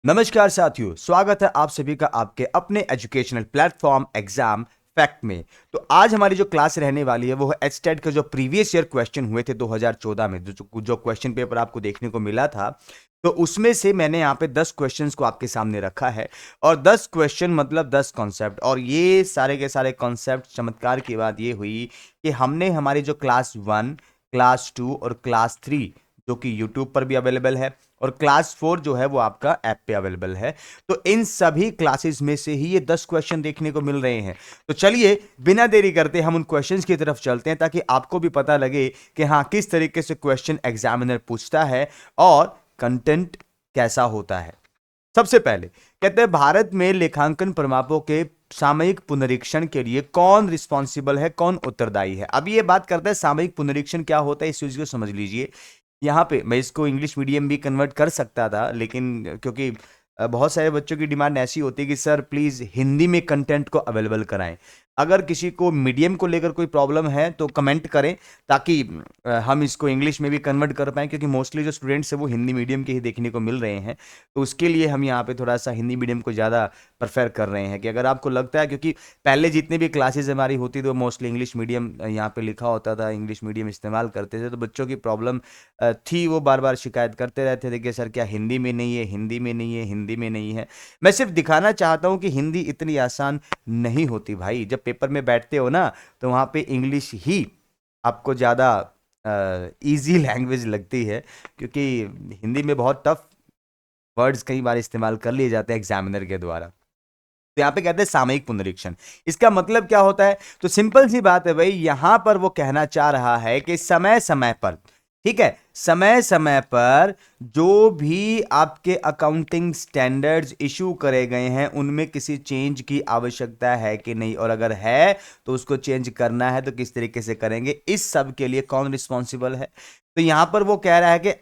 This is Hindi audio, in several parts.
नमस्कार साथियों, स्वागत है आप सभी का आपके अपने एजुकेशनल प्लेटफॉर्म एग्जाम फैक्ट में। तो आज हमारी जो क्लास रहने वाली है वो है एचटेट के जो प्रीवियस ईयर क्वेश्चन हुए थे 2014 में, जो क्वेश्चन पेपर आपको देखने को मिला था। तो उसमें से मैंने यहाँ पे 10 क्वेश्चंस को आपके सामने रखा है और 10 क्वेश्चन मतलब 10 कॉन्सेप्ट। और ये सारे के सारे कॉन्सेप्ट, चमत्कार की बात ये हुई कि हमने हमारी जो क्लास 1, क्लास 2 और क्लास 3 जो कि यूट्यूब पर भी अवेलेबल है और क्लास 4 जो है वो आपका ऐप पे अवेलेबल है, तो इन सभी क्लासेस में से ही ये 10 क्वेश्चन देखने को मिल रहे हैं। तो चलिए बिना देरी करते हम उन क्वेश्चंस की तरफ चलते हैं ताकि आपको भी पता लगे कि हाँ किस तरीके से क्वेश्चन एग्जामिनर पूछता है और कंटेंट कैसा होता है। सबसे पहले कहते हैं भारत में लेखांकन प्रमापों के सामयिक पुनरीक्षण के लिए कौन रिस्पॉन्सिबल है, कौन उत्तरदायी है। अब ये बात करते हैं सामयिक पुनरीक्षण क्या होता है, इस चीज को समझ लीजिए। यहाँ पे मैं इसको इंग्लिश मीडियम भी कन्वर्ट कर सकता था, लेकिन क्योंकि बहुत सारे बच्चों की डिमांड ऐसी होती है कि सर प्लीज हिंदी में कंटेंट को अवेलेबल कराएं। अगर किसी को मीडियम को लेकर कोई प्रॉब्लम है तो कमेंट करें ताकि हम इसको इंग्लिश में भी कन्वर्ट कर पाएं, क्योंकि मोस्टली जो स्टूडेंट्स हैं वो हिंदी मीडियम के ही देखने को मिल रहे हैं। तो उसके लिए हम यहाँ पे थोड़ा सा हिंदी मीडियम को ज़्यादा प्रेफर कर रहे हैं कि अगर आपको लगता है, क्योंकि पहले जितने भी क्लासेस हमारी होती थी वो मोस्टली इंग्लिश मीडियम यहाँ पे लिखा होता था, इंग्लिश मीडियम इस्तेमाल करते थे, तो बच्चों की प्रॉब्लम थी, वो बार बार शिकायत करते रहते थे कि सर क्या हिंदी में नहीं है, हिंदी में नहीं है, हिंदी में नहीं है। मैं सिर्फ दिखाना चाहता हूँ कि हिंदी इतनी आसान नहीं होती भाई। जब पेपर में बैठते हो ना तो वहाँ पे इंग्लिश ही आपको ज़्यादा इजी लैंग्वेज लगती है, क्योंकि हिंदी में बहुत टफ वर्ड्स कई बार इस्तेमाल कर लिए जाते हैं एग्जामिनर के द्वारा। तो यहाँ पे कहते हैं सामयिक पुनरीक्षण, इसका मतलब क्या होता है? तो सिंपल सी बात है भाई, यहां पर वो कहना चाह रहा है कि समय समय पर, ठीक है, समय समय पर जो भी आपके अकाउंटिंग स्टैंडर्ड्स इशू करे गए हैं उनमें किसी चेंज की आवश्यकता है कि नहीं, और अगर है तो उसको चेंज करना है तो किस तरीके से करेंगे, इस सब के लिए कौन रिस्पॉन्सिबल है। तो यहां पर वो कह रहा है कि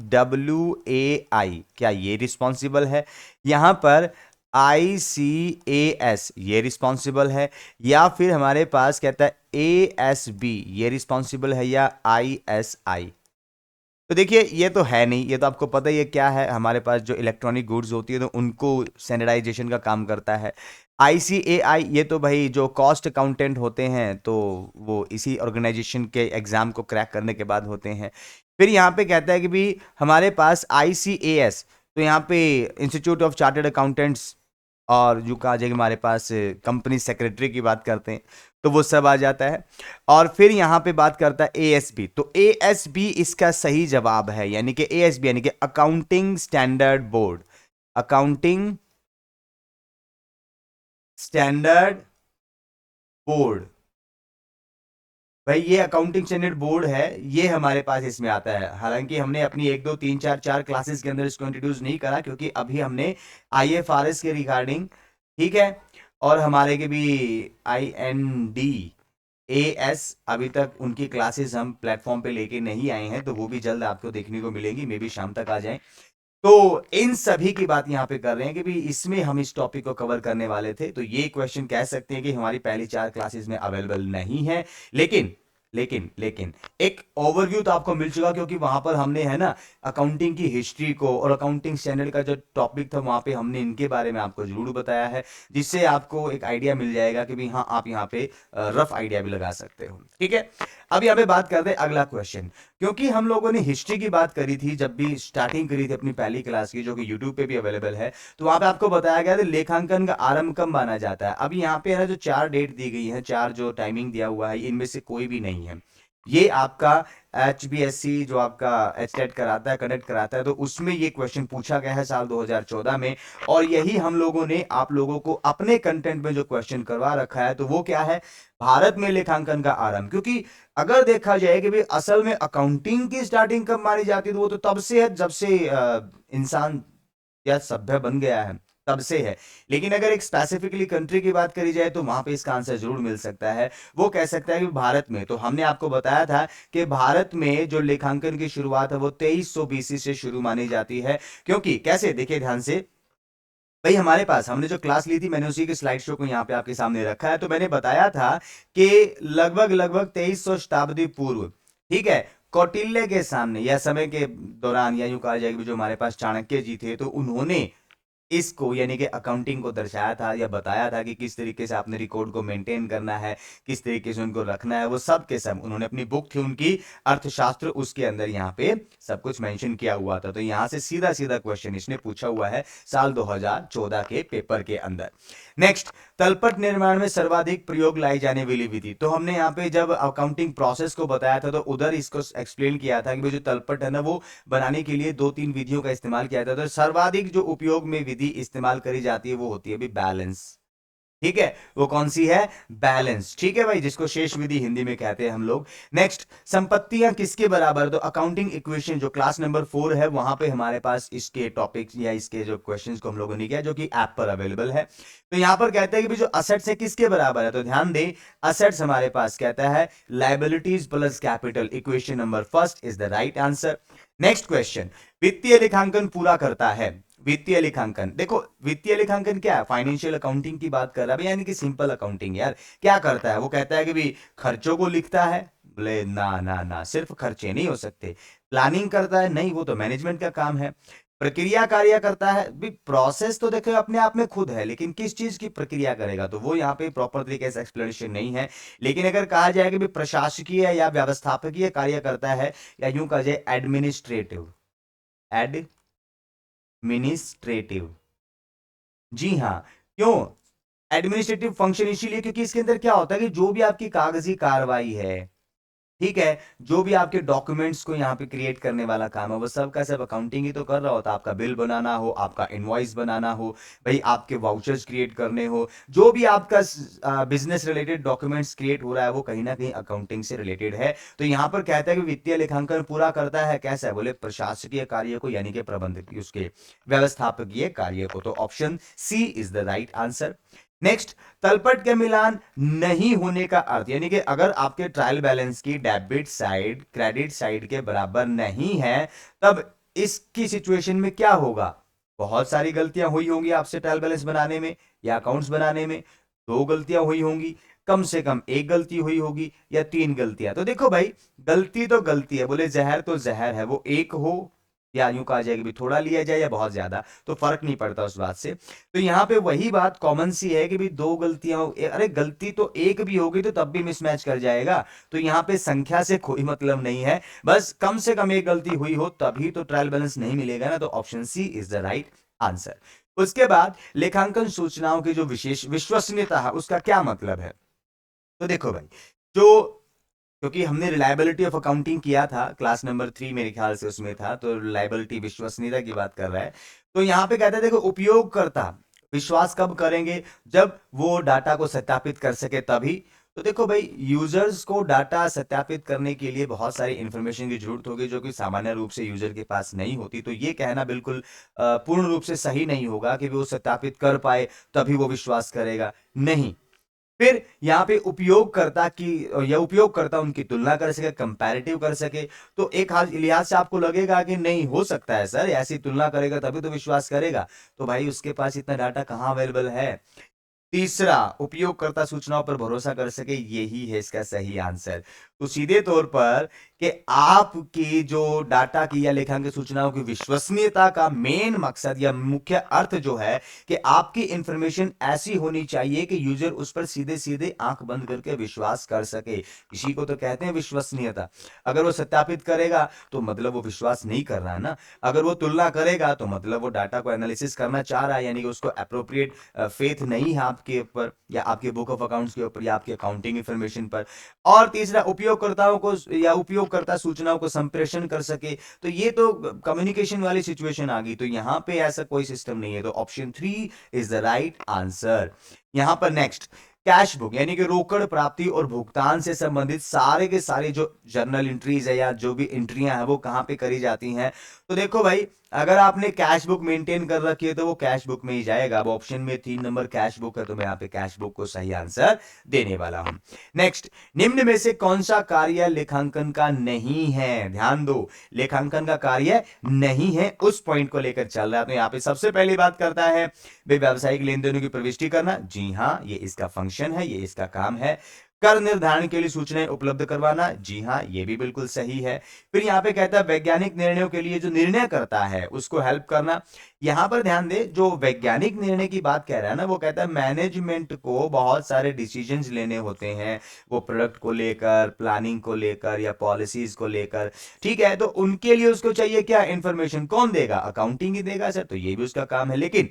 ICWAI, क्या ये रिस्पॉन्सिबल है? यहां पर ICAS ये रिस्पॉन्सिबल है, या फिर हमारे पास कहता है ASB ये रिस्पॉन्सिबल है, या ISI? तो देखिए ये तो है नहीं, ये तो आपको पता ही है क्या है। हमारे पास जो इलेक्ट्रॉनिक गुड्स होती है तो उनको स्टैंडर्डाइजेशन का काम करता है। ICAI ये तो भाई जो कॉस्ट अकाउंटेंट होते हैं तो वो इसी ऑर्गेनाइजेशन के एग्जाम को क्रैक करने के बाद होते हैं। फिर यहाँ पे कहता है कि भी हमारे पास ICAS, तो यहाँ पे इंस्टीट्यूट ऑफ चार्टर्ड अकाउंटेंट्स, और जो कहा जाए हमारे पास कंपनी सेक्रेटरी की बात करते हैं तो वो सब आ जाता है। और फिर यहां पे बात करता है ASB, तो ASB इसका सही जवाब है, यानी कि ASB यानी कि accounting standard board, accounting standard board. भाई ये अकाउंटिंग स्टैंडर्ड बोर्ड है, ये हमारे पास इसमें आता है। हालांकि हमने अपनी 1 2 3 4 4 क्लासेस के अंदर इसको इंट्रोड्यूस नहीं करा, क्योंकि अभी हमने IFRS के रिगार्डिंग, ठीक है, और हमारे के भी INDAS अभी तक उनकी क्लासेस हम प्लेटफॉर्म पे लेके नहीं आए हैं, तो वो भी जल्द आपको देखने को मिलेंगी, मे बी शाम तक आ जाए। तो इन सभी की बात यहां पे कर रहे हैं कि भी इसमें हम इस टॉपिक को कवर करने वाले थे। तो ये क्वेश्चन कह सकते हैं कि हमारी पहली 4 क्लासेस में अवेलेबल नहीं है, लेकिन लेकिन लेकिन एक ओवरव्यू तो आपको मिल चुका, क्योंकि वहां पर हमने है ना अकाउंटिंग की हिस्ट्री को और अकाउंटिंग स्टैंडर्ड का जो टॉपिक था वहां पे हमने इनके बारे में आपको जरूर बताया है, जिससे आपको एक आइडिया मिल जाएगा कि भी हाँ आप यहाँ पे रफ आइडिया भी लगा सकते हो। ठीक है, अब यहाँ पे बात करते हैं अगला क्वेश्चन। क्योंकि हम लोगों ने हिस्ट्री की बात करी थी जब भी स्टार्टिंग करी थी अपनी पहली क्लास की, जो कि यूट्यूब पे भी अवेलेबल है, तो वहां पे आपको बताया गया था लेखांकन का आरंभ कब माना जाता है। अब यहाँ पे है ना जो 4 डेट दी गई है, 4 जो टाइमिंग दिया हुआ है, इनमें से कोई भी नहीं है। ये आपका HBSC जो आपका एचटेट कराता है, कंडक्ट कराता है, तो उसमें ये क्वेश्चन पूछा गया है साल 2014 में, और यही हम लोगों ने आप लोगों को अपने कंटेंट में जो क्वेश्चन करवा रखा है, तो वो क्या है, भारत में लेखांकन का आरंभ। क्योंकि अगर देखा जाए कि भाई असल में अकाउंटिंग की स्टार्टिंग कब मानी जाती है, तो वो तो तब से है जब से इंसान या सभ्य बन गया है, तब से है। लेकिन अगर एक स्पेसिफिकली कंट्री की बात करी जाए तो वहां पे इसका आंसर जरूर मिल सकता है। वो कह सकता है कि भारत में, तो हमने आपको बताया था कि भारत में जो लेखांकन की शुरुआत है वो 2300 BC से शुरू मानी जाती है। क्योंकि कैसे, देखिए ध्यान से भाई, हमारे पास हमने जो क्लास ली थी मैंने उसी के स्लाइड शो को यहाँ पे आपके सामने रखा है। तो मैंने बताया था कि लगभग लगभग 2300 शताब्दी पूर्व, ठीक है, कौटिल्य के सामने या समय के दौरान, या यूं कहा जाए कि जो हमारे पास चाणक्य जी थे, तो उन्होंने इसको यानी कि अकाउंटिंग को दर्शाया था या बताया था कि किस तरीके से आपने रिकॉर्ड को मेंटेन करना है, किस तरीके से उनको रखना है, वो सब के सब उन्होंने अपनी बुक थी उनकी अर्थशास्त्र, उसके अंदर यहाँ पे सब कुछ मेंशन किया हुआ था। तो यहाँ से सीधा सीधा क्वेश्चन इसने पूछा हुआ है साल 2014 के पेपर के अंदर। नेक्स्ट, तलपट निर्माण में सर्वाधिक प्रयोग लाई जाने वाली विधि। तो हमने यहाँ पे जब अकाउंटिंग प्रोसेस को बताया था तो उधर इसको एक्सप्लेन किया था कि जो तलपट है ना, वो बनाने के लिए 2-3 विधियों का इस्तेमाल किया जाता है। तो सर्वाधिक जो उपयोग में विधि इस्तेमाल करी जाती है वो होती है भी बैलेंस। ठीक है, वो कौन सी है? बैलेंस। ठीक है भाई, जिसको शेष विधि हिंदी में कहते हैं हम लोग। नेक्स्ट, संपत्तियां किसके बराबर? तो अकाउंटिंग इक्वेशन जो क्लास नंबर 4 है वहां पे हमारे पास इसके टॉपिक्स या इसके जो क्वेश्चंस को हम लोगों ने किया, जो कि ऐप पर अवेलेबल है। तो यहां पर कहते हैं कि जो असेट्स है किसके बराबर है? तो ध्यान दें, असेट्स हमारे पास कहता है liabilities plus capital. Equation number first is the right answer. Next question, वित्तीय लेखांकन पूरा करता है। वित्तीय लेखांकन, देखो वित्तीय लेखांकन क्या है? फाइनेंशियल अकाउंटिंग की बात कर रहा है, यानी कि सिंपल अकाउंटिंग। यार क्या करता है? वो कहता है कि भी खर्चों को लिखता है। बोले ना ना ना, सिर्फ खर्चे नहीं हो सकते। प्लानिंग करता है? नहीं, वो तो मैनेजमेंट का काम है। प्रक्रिया कार्य करता है भी, प्रोसेस तो देखो अपने आप में खुद है, लेकिन किस चीज की प्रक्रिया करेगा तो वो यहाँ पे प्रॉपर तरीके से एक्सप्लेनेशन नहीं है। लेकिन अगर कहा जाए कि भी प्रशासकीय या व्यवस्थापकीय कार्य करता है, या यूं कहा जाए एडमिनिस्ट्रेटिव, एडमिनिस्ट्रेटिव। जी हाँ, क्यों एडमिनिस्ट्रेटिव फंक्शन? इसीलिए क्योंकि इसके अंदर क्या होता है कि जो भी आपकी कागजी कार्रवाई है, ठीक है, जो भी आपके डॉक्यूमेंट्स को यहाँ पे क्रिएट करने वाला काम है, वो सब का सब अकाउंटिंग ही तो कर रहा होता है। आपका बिल बनाना हो, आपका इनवॉइस बनाना हो, भाई आपके वाउचर्स क्रिएट करने हो, जो भी आपका बिजनेस रिलेटेड डॉक्यूमेंट्स क्रिएट हो रहा है वो कहीं ना कहीं अकाउंटिंग से रिलेटेड है। तो यहाँ पर कहता है कि वित्तीय लेखांकन पूरा करता है, कैसा है? बोले प्रशासकीय कार्य को, यानी कि प्रबंधकीय, उसके व्यवस्थापकीय कार्य को। तो option C is the right answer. Next, तलपट के मिलान नहीं होने का अर्थ, यानी कि अगर आपके ट्रायल बैलेंस की डेबिट साइड क्रेडिट साइड के बराबर नहीं है, तब इसकी सिचुएशन में क्या होगा? बहुत सारी गलतियां हुई होंगी आपसे ट्रायल बैलेंस बनाने में या अकाउंट्स बनाने में। 2 गलतियां हुई होंगी, कम से कम 1 गलती हुई होगी, या 3 गलतियां। तो देखो भाई, गलती तो गलती है, बोले जहर तो जहर है, वो एक हो या यूं कहा जाए कि भी थोड़ा लिया जाए या बहुत ज्यादा, तो फर्क नहीं पड़ता उस बात से। तो यहाँ पे वही बात कॉमन सी है कि भी 2 गलतियां अरे गलती तो एक भी होगी तो तब भी मिसमैच कर जाएगा। तो यहाँ पे संख्या से कोई मतलब नहीं है, बस कम से कम 1 गलती हुई हो तभी तो ट्रायल बैलेंस नहीं मिलेगा ना। तो option C is the right answer. उसके बाद लेखांकन सूचनाओं की जो विशेष विश्वसनीयता है उसका क्या मतलब है? तो देखो भाई, जो क्योंकि हमने रिलायबिलिटी ऑफ अकाउंटिंग किया था क्लास नंबर 3 मेरे ख्याल से उसमें था, तो रिलायबिलिटी विश्वसनीयता की बात कर रहा है। तो यहाँ पे कहते हैं देखो, उपयोगकर्ता विश्वास कब करेंगे? जब वो डाटा को सत्यापित कर सके तभी। तो देखो भाई, यूजर्स को डाटा सत्यापित करने के लिए बहुत सारी इंफॉर्मेशन की जरूरत होगी जो कि सामान्य रूप से यूजर के पास नहीं होती। तो ये कहना बिल्कुल पूर्ण रूप से सही नहीं होगा कि वो सत्यापित कर पाए तभी वो विश्वास करेगा, नहीं। फिर यहाँ पे उपयोगकर्ता की या उपयोगकर्ता उनकी तुलना कर सके, कंपैरेटिव कर सके। तो एक लिहाज से आपको लगेगा कि नहीं हो सकता है सर, ऐसी तुलना करेगा तभी तो विश्वास करेगा। तो भाई उसके पास इतना डाटा कहाँ अवेलेबल है? तीसरा, उपयोगकर्ता सूचनाओं पर भरोसा कर सके, यही है इसका सही आंसर। तो सीधे तौर पर कि आपकी जो डाटा की या लेखांकन सूचनाओं की विश्वसनीयता का मेन मकसद या मुख्य अर्थ जो है कि आपकी इंफॉर्मेशन ऐसी होनी चाहिए कि यूजर उस पर सीधे सीधे आंख बंद करके विश्वास कर सके। इसी को तो कहते हैं विश्वसनीयता। अगर वो सत्यापित करेगा तो मतलब वो विश्वास नहीं कर रहा है ना। अगर वो तुलना करेगा तो मतलब वो डाटा को एनालिसिस करना चाह रहा है, यानी कि उसको अप्रोप्रिएट फेथ नहीं है आपके ऊपर या आपके बुक ऑफ अकाउंट्स के ऊपर या आपके अकाउंटिंग इंफॉर्मेशन पर। और तीसरा, उपयोगकर्ताओं को या उपयोगकर्ता सूचनाओं को संप्रेषण कर सके। तो ये तो कम्युनिकेशन वाली सिचुएशन आ गई, तो यहां पे ऐसा कोई सिस्टम नहीं है। तो option 3 is the right answer. यहां पर नेक्स्ट, कैश बुक यानी कि रोकड़ प्राप्ति और भुगतान से संबंधित सारे के सारे जो जर्नल एंट्रीज है या जो भी एंट्रियां हैं वो कहां पे करी जाती हैं? तो देखो भाई, अगर आपने कैश बुक मेंटेन कर रखी है तो वो कैश बुक में ही जाएगा। अब ऑप्शन में 3 नंबर कैश बुक है, तो मैं यहाँ पे कैश बुक को सही आंसर देने वाला हूं। नेक्स्ट, निम्न में से कौन सा कार्य लेखांकन का नहीं है? ध्यान दो, लेखांकन का कार्य नहीं है, उस पॉइंट को लेकर चल रहा है। तो यहाँ पे सबसे पहली बात करता है व्यावसायिक लेन देनों की प्रविष्टि करना। जी हाँ, ये इसका फंक्शन है, ये इसका काम है। कर निर्धारण के लिए सूचनाएं उपलब्ध करवाना, जी हाँ ये भी बिल्कुल सही है। फिर यहाँ पे कहता है वैज्ञानिक निर्णयों के लिए जो निर्णय करता है उसको हेल्प करना। यहां पर ध्यान दे, जो वैज्ञानिक निर्णय की बात कह रहा है ना, वो कहता है मैनेजमेंट को बहुत सारे डिसीजंस लेने होते हैं, वो प्रोडक्ट को लेकर, प्लानिंग को लेकर या पॉलिसीज को लेकर, ठीक है। तो उनके लिए उसको चाहिए क्या, इंफॉर्मेशन। कौन देगा, अकाउंटिंग ही देगा सर, तो ये भी उसका काम है। लेकिन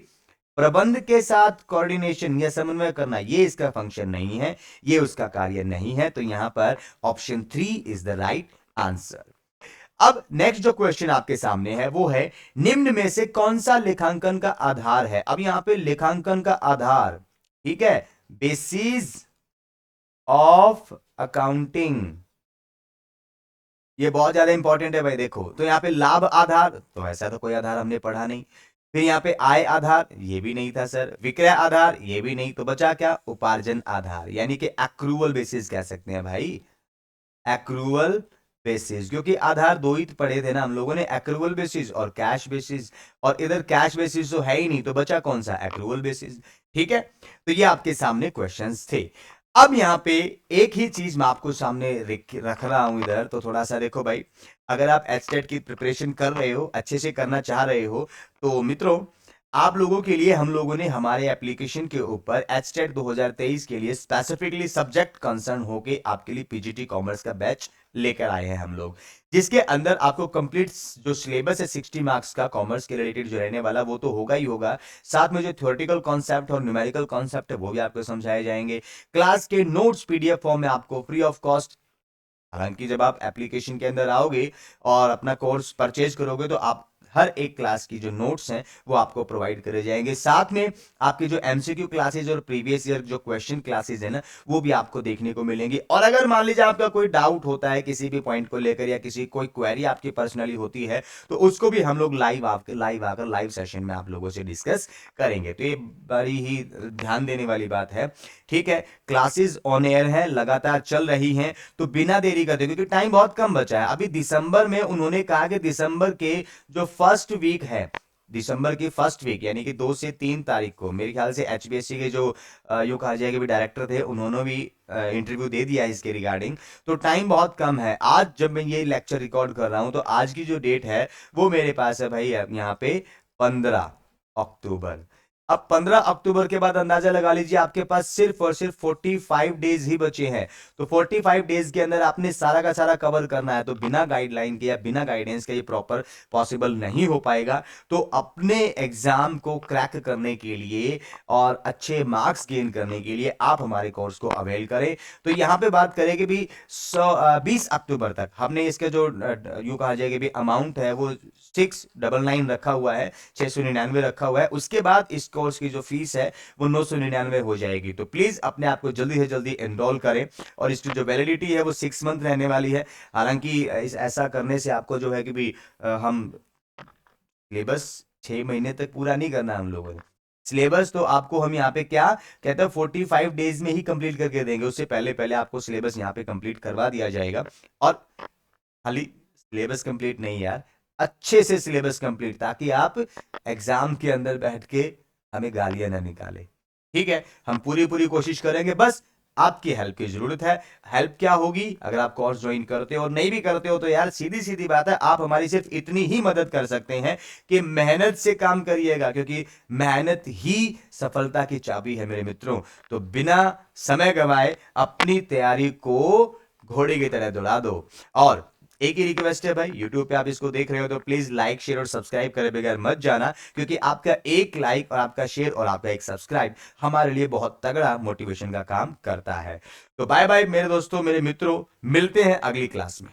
प्रबंध के साथ कोऑर्डिनेशन या समन्वय करना ये इसका फंक्शन नहीं है, ये उसका कार्य नहीं है। तो यहां पर option 3 is the right answer. अब नेक्स्ट जो क्वेश्चन आपके सामने है वो है, निम्न में से कौन सा लेखांकन का आधार है। अब यहां पे लेखांकन का आधार, ठीक है, बेसिस ऑफ अकाउंटिंग, ये बहुत ज्यादा इंपॉर्टेंट है भाई। देखो तो यहां पे लाभ आधार, तो ऐसा तो कोई आधार हमने पढ़ा नहीं। फिर यहाँ पे आय आधार, ये भी नहीं था सर। विक्रय आधार, ये भी नहीं। तो बचा क्या, उपार्जन आधार, यानी कि एक्रूअल बेसिस कह सकते हैं भाई, एक्रूअल बेसिस। क्योंकि आधार दो ही पढ़े थे ना हम लोगों ने, एक्रूअल बेसिस और कैश बेसिस, और इधर कैश बेसिस तो है ही नहीं, तो बचा कौन सा, एक्रूअल बेसिस। ठीक है, तो ये आपके सामने क्वेश्चंस थे। अब यहां पे एक ही चीज मैं आपको सामने रख रहा हूं इधर, तो थोड़ा सा देखो भाई, अगर आप एचटेट की प्रिपरेशन कर रहे हो, अच्छे से करना चाह रहे हो, तो मित्रों आप लोगों के लिए हम लोगों ने हमारे एप्लीकेशन के ऊपर एचटेट 2023 के लिए स्पेसिफिकली सब्जेक्ट कंसर्न होके आपके लिए पीजीटी कॉमर्स का बैच लेकर आए हैं हम लोग, जिसके अंदर आपको कंप्लीट जो सिलेबस है 60 मार्क्स का कॉमर्स के रिलेटेड जो रहने वाला वो तो होगा ही होगा, साथ में जो थ्योरेटिकल कॉन्सेप्ट और न्यूमेरिकल कॉन्सेप्ट है वो भी आपको समझाए जाएंगे। क्लास के नोट्स पीडीएफ फॉर्म में आपको फ्री ऑफ कॉस्ट, हालांकि जब आप एप्लीकेशन के अंदर आओगे और अपना कोर्स परचेज करोगे तो आप हर एक क्लास की जो नोट्स हैं वो आपको प्रोवाइड करे जाएंगे। साथ में आपकी जो एमसीक्यू क्लासेज और प्रीवियस ईयर जो क्वेश्चन क्लासेज है ना, वो भी आपको देखने को मिलेंगी। और अगर मान लीजिए आपका कोई डाउट होता है किसी भी पॉइंट को लेकर, या किसी कोई क्वेरी आपकी पर्सनली होती है, तो उसको भी हम लोग लाइव आकर लाइव सेशन में आप लोगों से डिस्कस करेंगे। तो ये बड़ी ही ध्यान देने वाली बात है, ठीक है। क्लासेस ऑन एयर है, लगातार चल रही हैं, तो बिना देरी करते, क्योंकि टाइम बहुत कम बचा है। अभी दिसंबर में उन्होंने कहा कि दिसंबर के जो फर्स्ट वीक है, दिसंबर की फर्स्ट वीक यानी कि 2 से 3 तारीख को, मेरे ख्याल से एचबीएससी के जो यूं कहा जाए कि भी डायरेक्टर थे, उन्होंने भी इंटरव्यू दे दिया है इसके रिगार्डिंग। तो टाइम बहुत कम है। आज जब मैं ये लेक्चर रिकॉर्ड कर रहा हूं, तो आज की जो डेट है वो मेरे पास है भाई यहाँ पे 15 अक्टूबर। अब 15 अक्टूबर के बाद अंदाजा लगा लीजिए आपके पास सिर्फ और सिर्फ 45 डेज ही बचे हैं। तो 45 डेज के अंदर आपने सारा का सारा कवर करना है, तो बिना गाइडलाइन के या बिना गाइडेंस के ये प्रॉपर पॉसिबल नहीं हो पाएगा। तो अपने एग्जाम को क्रैक करने के लिए और अच्छे मार्क्स गेन करने के लिए आप हमारे कोर्स को अवेल करें। तो यहां पे बात करें कि भी 20 अक्टूबर तक हमने इसके जो यूं कहा जाए कि भी अमाउंट है वो 699 रखा हुआ है, 699 रखा हुआ है। उसके बाद इस कोर्स की जो फीस है वो 999 हो जाएगी। तो प्लीज अपने आप को जल्दी से जल्दी एनरोल करें। और इसकी जो वैलिडिटी है वो 6 मंथ रहने वाली है। हालांकि ऐसा करने से आपको जो है कि भी हम सिलेबस 6 महीने तक पूरा नहीं करना हम लोगों ने। सिलेबस तो आपको हम यहाँ पे क्या कहते हैं 45 डेज में ही कंप्लीट करके देंगे। उससे पहले पहले आपको सिलेबस यहाँ पे कंप्लीट करवा दिया जाएगा। और खाली सिलेबस कंप्लीट नहीं यार, अच्छे से सिलेबस कंप्लीट, ताकि आप एग्जाम के अंदर बैठ के हमें गालियां ना निकाले। ठीक है, हम पूरी पूरी कोशिश करेंगे, बस आपकी हेल्प की जरूरत है। हेल्प क्या होगी, अगर आप कोर्स ज्वाइन करते हो और नहीं भी करते हो तो यार सीधी सीधी बात है, आप हमारी सिर्फ इतनी ही मदद कर सकते हैं कि मेहनत से काम करिएगा, क्योंकि मेहनत ही सफलता की चाबी है मेरे मित्रों। तो बिना समय गंवाए अपनी तैयारी को घोड़े की तरह दौड़ा दो। और एक ही रिक्वेस्ट है भाई, YouTube पे आप इसको देख रहे हो तो प्लीज लाइक शेयर और सब्सक्राइब करे बगैर मत जाना, क्योंकि आपका एक लाइक और आपका शेयर और आपका एक सब्सक्राइब हमारे लिए बहुत तगड़ा मोटिवेशन का काम करता है। तो बाय बाय मेरे दोस्तों, मेरे मित्रों, मिलते हैं अगली क्लास में।